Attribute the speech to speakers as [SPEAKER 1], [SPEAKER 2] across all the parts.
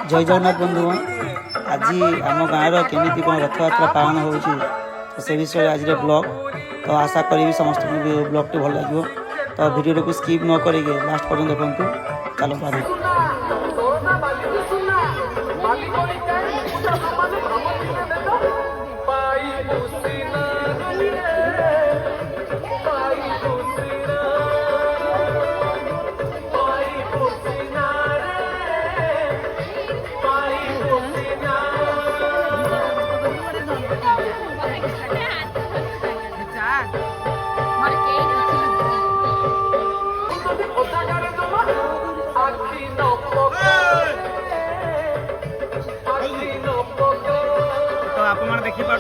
[SPEAKER 1] जय जगन्नाथ बंधुगण आज आम गाँव केमी कौन रथयात्रा पालन हो से विषय आज ब्लॉग तो आशा करी समस्त ब्लॉग टी भल लगे तो वीडियो को स्किप न करेंगे लास्ट पर्यटन देखु चलो बाहर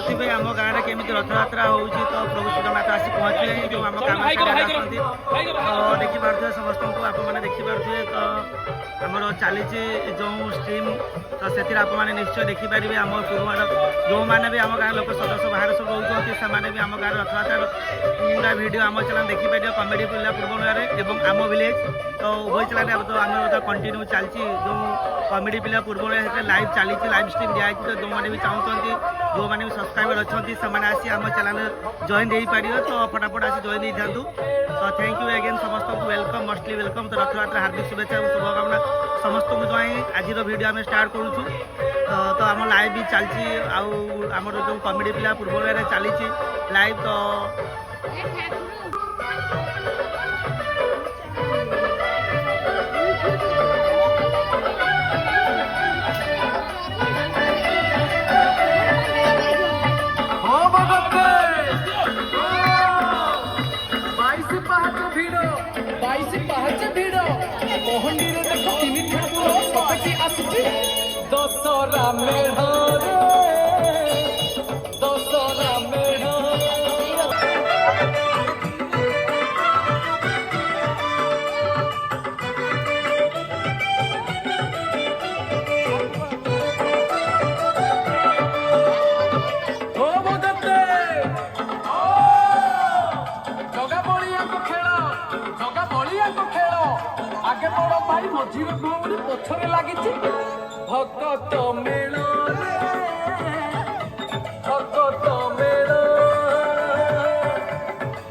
[SPEAKER 1] देखिपे आम गाँव में केमी रथयात्रा हो तो प्रभु जगन्नाथ आसी पहुँचे जो आम काम तो देखिपे समस्त को आपने देखिपे तो आमर चली जो स्ट्रीम तो से निश्चय देखिपारे आम पुरुष जो मैंने भी आम गाँव लोक सदस्य बाहर सब रोचे से भी आम गाँव रथयात्रा पूरा भिड आम चैनल देखिपारे कमेडी पिला पूर्व आम विलेज तो उभय चैनल तो आम कंटिन्यू चलती जो कमेडी पिला पूर्व लाइव चली लाइव स्ट्रीम दिखाई तो जो मैंने भी चाहते जो मैंने भी सब्सक्राइबर अच्छा से आसी आम चैनल जॉइन दे पार तो फटाफट आसी जॉइन दे था तो थैंक यू अगेन समस्त को वेलकम मोस्टली वेलकम तो रथयात्रा हार्दिक शुभेच्छा और शुभकामना समस्त को जो आज वीडियो आम स्टार्ट करूँ तो आम लाइव भी चलती आमर जो कमेडी पिला पूर्व चली लाइव तो
[SPEAKER 2] दशरा मेढ़ दशरा मेढ़ जगा बलिया को खेल आगे बड़ भाई मझी भौणी पछरे लगी भगत मेल भगत मेल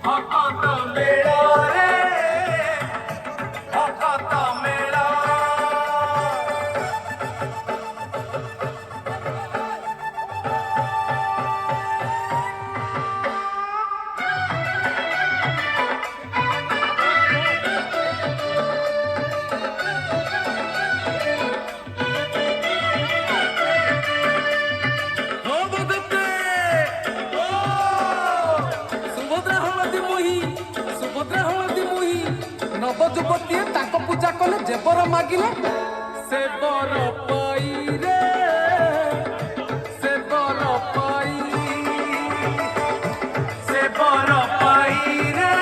[SPEAKER 2] भगत मेल भगत मेल नवजुवती पूजा कले जेबर मागिले से बर पाई रे से बर पाई से बर पाई रे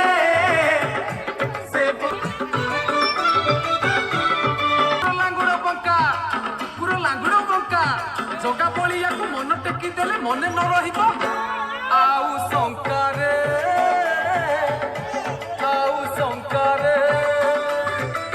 [SPEAKER 2] से लांगुड़ बंका पूरा लांगुड़ बंका जगा बलिया को मन टेकी देले मने न रहिबो